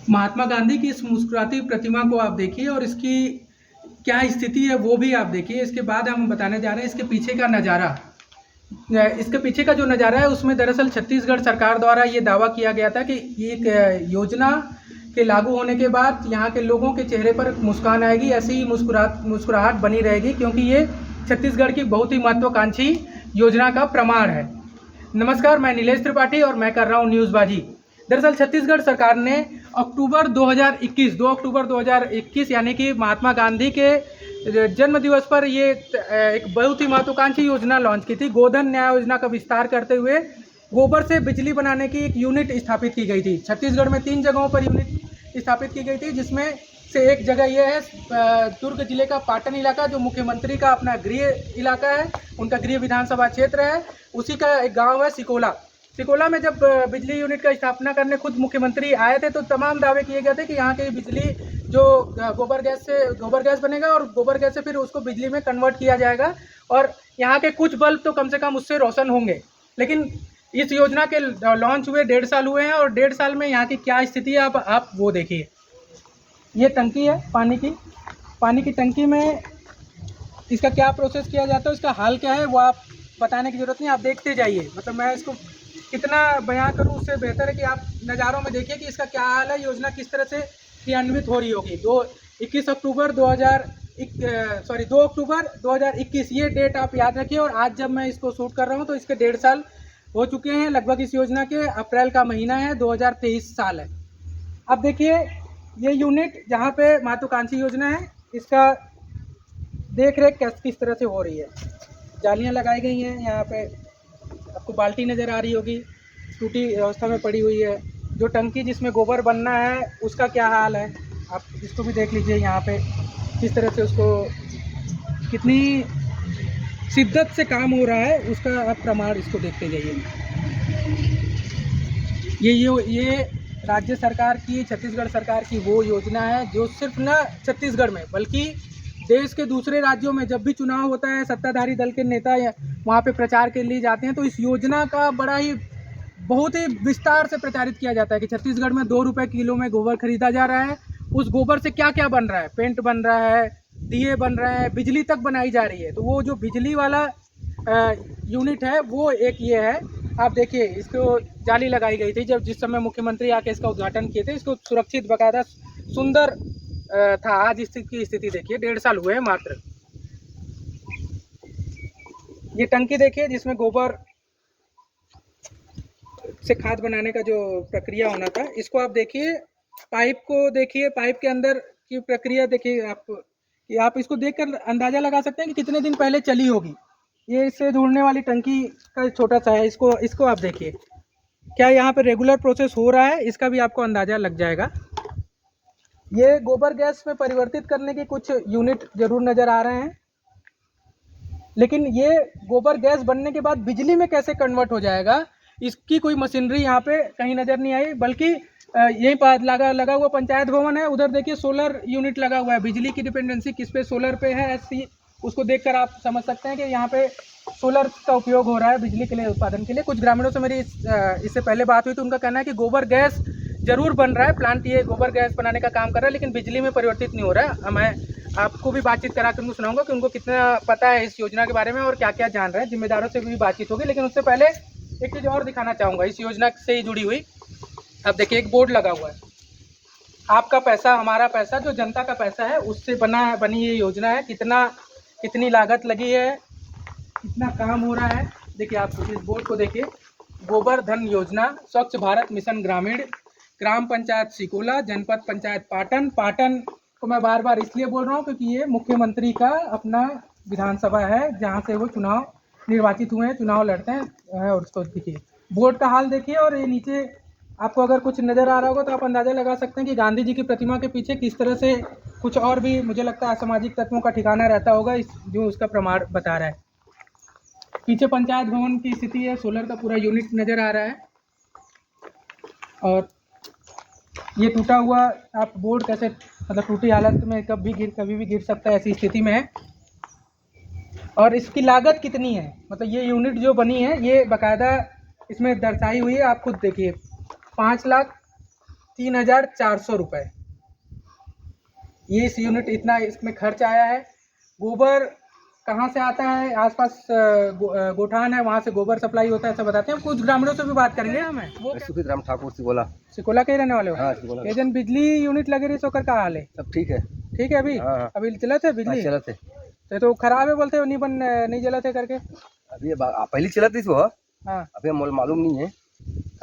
महात्मा गांधी की इस मुस्कुराती प्रतिमा को आप देखिए और इसकी क्या स्थिति है वो भी आप देखिए। इसके बाद हम बताने जा रहे हैं इसके पीछे का नज़ारा। इसके पीछे का जो नज़ारा है उसमें दरअसल छत्तीसगढ़ सरकार द्वारा ये दावा किया गया था कि एक योजना के लागू होने के बाद यहाँ के लोगों के चेहरे पर मुस्कान आएगी, ऐसी मुस्कुराहट बनी रहेगी, क्योंकि ये छत्तीसगढ़ की बहुत ही महत्वाकांक्षी योजना का प्रमाण है। नमस्कार, मैं नीलेश त्रिपाठी और मैं कर रहा हूँ न्यूज़बाजी। दरअसल छत्तीसगढ़ सरकार ने अक्टूबर 2021 2 अक्टूबर 2021 यानी कि महात्मा गांधी के जन्म दिवस पर ये एक बहुत ही महत्वाकांक्षी योजना लॉन्च की थी। गोधन न्याय योजना का विस्तार करते हुए गोबर से बिजली बनाने की एक यूनिट स्थापित की गई थी। छत्तीसगढ़ में 3 जगहों पर यूनिट स्थापित की गई थी, जिसमें से एक जगह यह है दुर्ग जिले का पाटन इलाका, जो मुख्यमंत्री का अपना गृह इलाका है, उनका गृह विधानसभा क्षेत्र है। उसी का एक गांव है सिकोला में जब बिजली यूनिट का स्थापना करने खुद मुख्यमंत्री आए थे तो तमाम दावे किए गए थे कि यहाँ की बिजली जो गोबर गैस बनेगा और गोबर गैस से फिर उसको बिजली में कन्वर्ट किया जाएगा और यहाँ के कुछ बल्ब तो कम से कम उससे रोशन होंगे। लेकिन इस योजना के लॉन्च हुए 1.5 साल हुए हैं और 1.5 साल में यहाँ की क्या स्थिति है आप वो देखिए। ये टंकी है पानी की टंकी में इसका क्या प्रोसेस किया जाता है, इसका हाल क्या है वो आप बताने की ज़रूरत नहीं, आप देखते जाइए। मतलब मैं इसको कितना बयां करूं उससे बेहतर है कि आप नज़ारों में देखिए कि इसका क्या हाल है, योजना किस तरह से क्रियान्वित हो रही होगी। 2 अक्टूबर 2021 ये डेट आप याद रखिए। और आज जब मैं इसको शूट कर रहा हूं तो इसके 1.5 साल हो चुके हैं लगभग। इस योजना के अप्रैल का महीना है, 2023 साल है। अब देखिए ये यूनिट जहाँ पे महत्वाकांक्षी योजना है, इसका देख रेख किस तरह से हो रही है। जालियाँ लगाई गई हैं, यहाँ पे आपको बाल्टी नज़र आ रही होगी, टूटी अवस्था में पड़ी हुई है। जो टंकी जिसमें गोबर बनना है उसका क्या हाल है, आप इसको भी देख लीजिए। यहाँ पे किस तरह से उसको कितनी शिद्दत से काम हो रहा है उसका आप प्रमाण इसको देखते जाइए। ये राज्य सरकार की, छत्तीसगढ़ सरकार की वो योजना है जो सिर्फ न छत्तीसगढ़ में बल्कि देश के दूसरे राज्यों में जब भी चुनाव होता है, सत्ताधारी दल के नेता वहाँ पे प्रचार के लिए जाते हैं तो इस योजना का बहुत ही विस्तार से प्रचारित किया जाता है कि छत्तीसगढ़ में 2 रुपये किलो में गोबर खरीदा जा रहा है। उस गोबर से क्या क्या बन रहा है, पेंट बन रहा है, दिए बन रहे हैं, बिजली तक बनाई जा रही है। तो वो जो बिजली वाला यूनिट है वो एक ये है। आप देखिए इसको जाली लगाई गई थी जिस समय मुख्यमंत्री आके इसका उद्घाटन किए थे। इसको सुरक्षित बकायदा सुंदर था। आज इसकी स्थिति देखिए, 1.5 साल हुए हैं मात्र। ये टंकी देखिए जिसमें गोबर से खाद बनाने का जो प्रक्रिया होना था, इसको आप देखिए। पाइप को देखिए, पाइप के अंदर की प्रक्रिया देखिए आप इसको देखकर अंदाजा लगा सकते हैं कि कितने दिन पहले चली होगी। ये इससे जुड़ने वाली टंकी का छोटा सा है, इसको आप देखिए क्या यहाँ पे रेगुलर प्रोसेस हो रहा है, इसका भी आपको अंदाजा लग जाएगा। ये गोबर गैस में परिवर्तित करने के कुछ यूनिट जरूर नज़र आ रहे हैं, लेकिन ये गोबर गैस बनने के बाद बिजली में कैसे कन्वर्ट हो जाएगा इसकी कोई मशीनरी यहाँ पे कहीं नज़र नहीं आई। बल्कि यहीं पर लगा हुआ पंचायत भवन है, उधर देखिए सोलर यूनिट लगा हुआ है। बिजली की डिपेंडेंसी किस पे, सोलर पे है ऐसी, उसको देखकर आप समझ सकते हैं कि यहाँ पे सोलर का उपयोग हो रहा है बिजली के लिए, उत्पादन के लिए। कुछ ग्रामीणों से मेरी इससे पहले बात हुई तो उनका कहना है कि गोबर गैस जरूर बन रहा है, प्लांट ये गोबर गैस बनाने का काम कर रहा है, लेकिन बिजली में परिवर्तित नहीं हो रहा है। मैं आपको भी बातचीत करा कर उनको सुनाऊंगा कि उनको कितना पता है इस योजना के बारे में और क्या क्या जान रहे हैं। जिम्मेदारों से भी बातचीत होगी, लेकिन उससे पहले एक चीज़ और दिखाना चाहूँगा इस योजना से ही जुड़ी हुई। अब देखिए एक बोर्ड लगा हुआ है, आपका पैसा हमारा पैसा, जो जनता का पैसा है उससे बनी ये योजना है। कितनी लागत लगी है, कितना काम हो रहा है, देखिए आप इस बोर्ड को देखिए। गोबर धन योजना, स्वच्छ भारत मिशन ग्रामीण, ग्राम पंचायत सिकोला, जनपद पंचायत पाटन को मैं बार बार इसलिए बोल रहा हूँ क्योंकि ये मुख्यमंत्री का अपना विधानसभा है जहाँ से वो चुनाव निर्वाचित हुए हैं, चुनाव लड़ते हैं। और उसको देखिए, बोर्ड का हाल देखिए। और ये नीचे आपको अगर कुछ नज़र आ रहा होगा तो आप अंदाज़ा लगा सकते हैं कि गांधी जी की प्रतिमा के पीछे किस तरह से कुछ और भी मुझे लगता है असामाजिक तत्वों का ठिकाना रहता होगा, जो उसका प्रमाण बता रहा है। पीछे पंचायत भवन की स्थिति है, सोलर का पूरा यूनिट नज़र आ रहा है। और ये टूटा हुआ आप बोर्ड कैसे, मतलब टूटी हालत में कभी भी गिर सकता है, ऐसी स्थिति में है। और इसकी लागत कितनी है, मतलब ये यूनिट जो बनी है ये बाकायदा इसमें दर्शाई हुई है, आप खुद देखिए। 5 लाख 3,400 रुपये। ये इस यूनिट इतना इसमें खर्च आया है। गोबर कहाँ से आता है? आसपास गोठान है, वहाँ से गोबर सप्लाई होता है, ऐसा बताते हैं। कुछ ग्रामीणों से भी बात करेंगे हमें। वो सुखित राम ठाकुर सिकोला के ही रहने वाले हो? हाँ, सिकोला। ये जन बिजली यूनिट लगे रही सोकर का हाल है? सब ठीक है। ठीक है अभी? हाँ। अभी चला थे बिजली? चला थे। तो खराब है बोलते हो, नहीं जला थे करके? अभी पहले चला थी वो। हाँ, अभी मालूम नहीं है।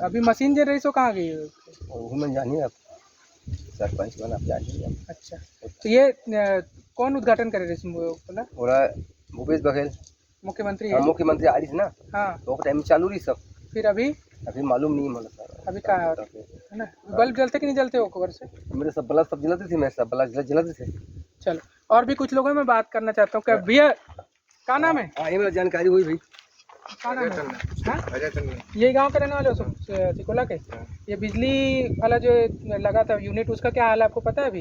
अभी मशीन जल रही सो कहाँ गई? वो जानिए आप, सरपंच बना आप जानिए। अच्छा, तो ये कौन उद्घाटन करे रही बोला? पूरा भूपेश बघेल मुख्यमंत्री है? हाँ, मुख्यमंत्री आ रही थी ना। हाँ, तो टाइम चालू रही सब। फिर अभी मालूम नहीं मतलब सर। अभी कहाँ है ना? बल्ब जलते कि नहीं जलते हो खबर से? मेरे सब बल्ब सब जलाते थे, मैं सब बल्ब जलाते थे। चलो, और भी कुछ लोगों में बात करना चाहता हूँ। क्या भैया क्या नाम है? ये मेरा जानकारी हुई भाई। क्या नाम है? हाँ? यही गांव के रहने वाले हो सब सिकोला के? ये बिजली वाला जो लगा था यूनिट, उसका क्या हाल है आपको पता है अभी?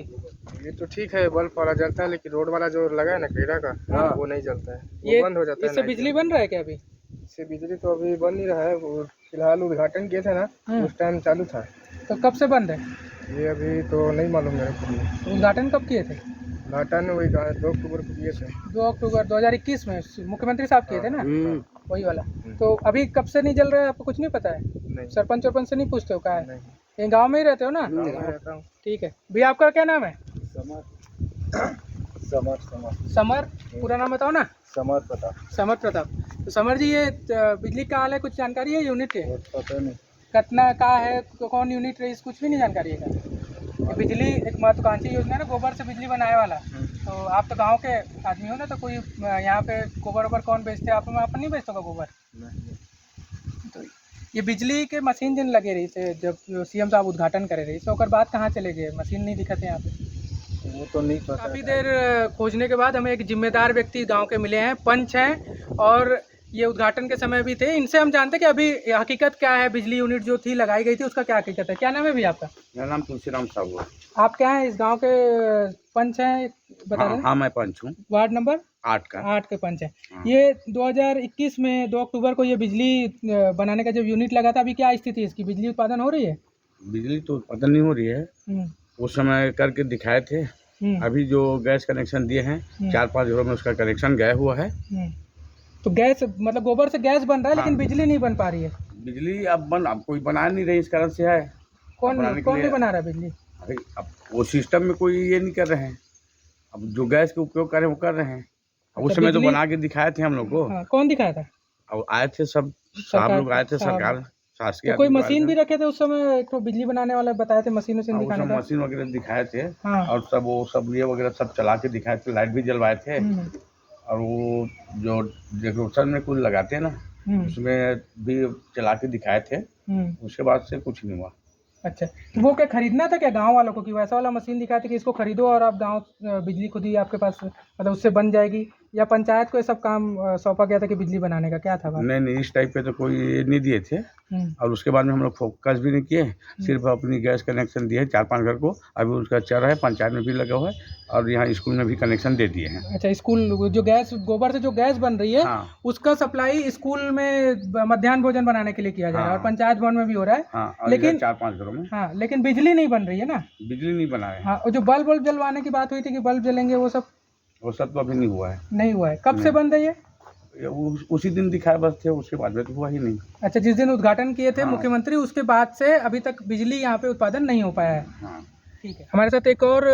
ये तो ठीक है, बल्ब वाला जलता है, लेकिन रोड वाला जो लगा है ना क्रीड़ा का, हाँ। वो नहीं जलता है, ये वो बंद हो जाता है। इससे बिजली बन रहा है क्या अभी? इससे बिजली तो अभी बन नहीं रहा है। वो फिलहाल उद्घाटन किए थे ना, उस टाइम चालू था। तो कब से बंद है? ये अभी तो नहीं मालूम मेरे को। उद्घाटन कब किए थे? उद्घाटन वही 2 अक्टूबर को किए थे। 2 अक्टूबर 2021 में मुख्यमंत्री साहब किए थे ना, वही वाला। तो अभी कब से नहीं जल रहा है आपको कुछ नहीं पता है? नहीं, सरपंच सरपंच से नहीं पूछते हो क्या है? नहीं। ये गांव में ही रहते हो ना? गाँव में रहता हूँ। ठीक है भैया, आपका क्या नाम है? समर समर, पूरा नाम बताओ ना। समर प्रताप। समर प्रताप। तो समर जी, ये बिजली का हाल है, कुछ जानकारी है यूनिट है? पता नहीं। कितना का है, कौन यूनिट रही, कुछ भी नहीं जानकारी है क्या? ये बिजली एक महत्वाकांक्षी योजना है ना, गोबर से बिजली बनाने वाला। तो आप तो गांव के आदमी हो ना, तो कोई यहाँ पे गोबर वोबर कौन बेचते हैं? आप नहीं बेचते हो गोबर? तो ये बिजली के मशीन जिन लगे रही थे, जब सीएम साहब उद्घाटन करे रही, तो बाद कहाँ चले गए? मशीन नहीं दिखते यहाँ पे। वो तो नहीं पता। काफ़ी देर खोजने के बाद हमें एक जिम्मेदार व्यक्ति गांव के मिले हैं, पंच हैं, और ये उद्घाटन के समय भी थे। इनसे हम जानते हैं कि अभी हकीकत क्या है, बिजली यूनिट जो थी लगाई गई थी उसका क्या हकीकत है। क्या नाम है भैया आपका? मेरा नाम तुलसीराम साहू है। आप क्या हैं, इस गांव के पंच हैं बता रहे हैं? हाँ, मैं पंच हूँ, वार्ड नंबर 8 का। 8 के पंच हैं। हाँ। ये 2021 में 2 अक्टूबर को ये बिजली बनाने का जब यूनिट लगा था, अभी क्या स्थिति है इसकी? बिजली उत्पादन हो रही है? बिजली तो उत्पादन नहीं हो रही है, उस समय करके दिखाए थे। अभी जो गैस कनेक्शन दिए हैं 4-5 घरों में, उसका कनेक्शन गया हुआ है। तो गैस मतलब गोबर से गैस बन रहा है, हाँ। लेकिन बिजली नहीं बन पा रही है। बिजली अब कोई बना नहीं रही, इस कारण से है। कौन बनाने के नहीं लिए- बना रहा है बिजली? अभी अब वो सिस्टम में कोई ये नहीं कर रहे हैं। अब जो गैस के उपयोग कर रहे हैं वो कर रहे हैं। अब उस समय तो बिजली- बना के दिखाए थे हम लोग को। हाँ, कौन दिखाया था? अब आए थे सब सरकार- साहब लोग आए थे, साहब। सरकार शासकीय तो कोई आदमी मशीन आए भी थे। रखे थे उस समय, एक तो बिजली बनाने वाला बताए थे, मशीन हाँ, उस दिखाने समय का। मशीन वगैरह दिखाए थे। हाँ। और सब वो सब ये वगैरह सब चला के दिखाए थे, लाइट भी जलवाए थे। और वो जो डेकोरेशन में कुछ लगाते हैं ना, उसमें भी चला के दिखाए थे। उसके बाद से कुछ नहीं हुआ। अच्छा, तो वो क्या खरीदना था क्या गांव वालों को, कि वैसा वाला मशीन दिखाए थे कि इसको खरीदो और आप गांव बिजली खुद ही आपके पास मतलब उससे बन जाएगी, या पंचायत को ये सब काम सौंपा गया था कि बिजली बनाने का, क्या था बात? नहीं, इस टाइप के तो कोई ये नहीं दिए थे। और उसके बाद में हम लोग फोकस भी नहीं किए, सिर्फ अपनी गैस कनेक्शन दिए 4-5 घर को। अभी उसका चल रहा है, पंचायत में भी लगा हुआ है, और यहाँ स्कूल में भी कनेक्शन दे दिए हैं। अच्छा, स्कूल जो गैस गोबर से जो गैस बन रही है, हाँ। उसका सप्लाई स्कूल में मध्याह्न भोजन बनाने के लिए किया जा रहा है, हाँ। और पंचायत भवन में भी हो रहा है। हाँ, और लेकिन 4-5 घरों में हाँ, लेकिन बिजली नहीं बन रही है ना? बिजली नहीं बनाए। हाँ, और जो बल्ब जलवाने की बात हुई थी कि बल्ब जलेंगे, वो सब वो सब तो अभी नहीं हुआ है। नहीं हुआ है। कब से बंद है ये? उसी दिन दिखाए बस थे, उसके बाद में तो हुआ ही नहीं। अच्छा, जिस दिन उद्घाटन किए थे हाँ। मुख्यमंत्री, उसके बाद से अभी तक बिजली यहाँ पे उत्पादन नहीं हो पाया है। हाँ। ठीक है, हमारे साथ एक और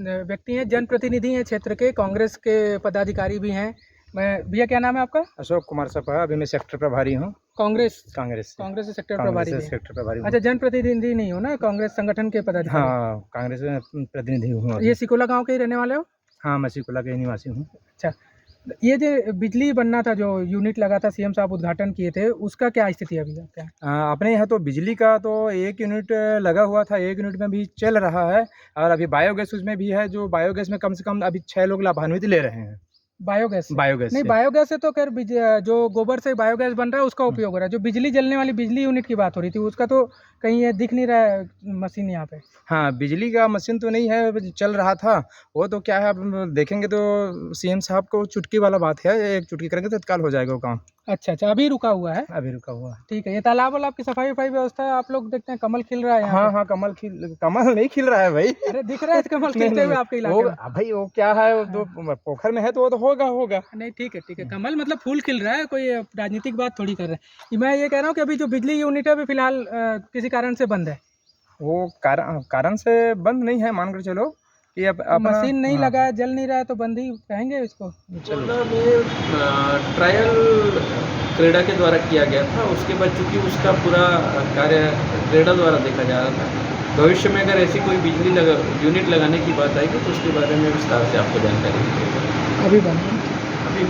व्यक्ति हैं, जनप्रतिनिधि हैं क्षेत्र के, कांग्रेस के पदाधिकारी भी हैं। मैं भैया, क्या नाम है आपका? अशोक कुमार सपा, अभी मैं सेक्टर प्रभारी हूँ। कांग्रेस कांग्रेस से सेक्टर प्रभारी हैं। सेक्टर प्रभारी हूँ। अच्छा, जनप्रतिनिधि नहीं हो ना, कांग्रेस संगठन के पदाधिकारी? हाँ, कांग्रेस में प्रतिनिधि हूँ। ये सिकोला गांव के ही रहने वाले हो? हाँ, मैं सिकोला के निवासी हूँ। अच्छा, ये जो बिजली बनना था, जो यूनिट लगा था, सीएम साहब उद्घाटन किए थे, उसका क्या स्थिति है अभी? क्या अपने यहाँ तो बिजली का तो 1 यूनिट लगा हुआ था, 1 यूनिट में भी चल रहा है, और अभी बायोगैस उसमें भी है। जो बायोगैस में कम से कम अभी 6 लोग लाभान्वित ले रहे हैं। बायोगैस बायोगैस नहीं, से। बायोगैस से तो जो गोबर से बायोगैस बन रहा है उसका उपयोग हो रहा है। जो बिजली जलने वाली बिजली यूनिट की बात हो रही थी, उसका तो कहीं ये दिख नहीं रहा है मशीन यहाँ पे। हाँ, बिजली का मशीन तो नहीं है, चल रहा था। वो तो क्या है, अब देखेंगे तो सीएम साहब को चुटकी वाला बात है, एक चुटकी करेंगे तो तत्काल हो जाएगा वो काम। अच्छा अच्छा, अभी रुका हुआ है। अभी रुका हुआ है। ठीक है, ये तालाब वालाब की सफाई वफाई व्यवस्था आप लोग देखते हैं, कमल खिल रहा है यहाँ हाँ पे। हाँ, कमल नहीं खिल रहा है भाई। अरे दिख रहा है कमल खिलते हुए आपके इलाके वो में। भाई वो क्या है, वो तो पोखर में है तो वो तो होगा। नहीं ठीक है, कमल मतलब फूल खिल रहा है, कोई राजनीतिक बात थोड़ी कर रहे हैं। मैं ये कह रहा हूँ कि अभी जो बिजली यूनिट है अभी फिलहाल किसी कारण से बंद है। वो कारण से बंद नहीं है, मान कर चलो कि अब अपना मशीन नहीं हाँ, लगा है, जल नहीं रहा है, तो बंद ही कहेंगे इसको। चलो। में ट्रायल क्रेडा के द्वारा किया गया था। उसके बाद चूंकि उसका पूरा कार्य क्रेडा द्वारा देखा जा रहा था, भविष्य में अगर ऐसी कोई बिजली यूनिट लगाने की बात आएगी तो उसके बारे में विस्तार से आपको जानकारी दी जाएगी। अभी बंद है। अभी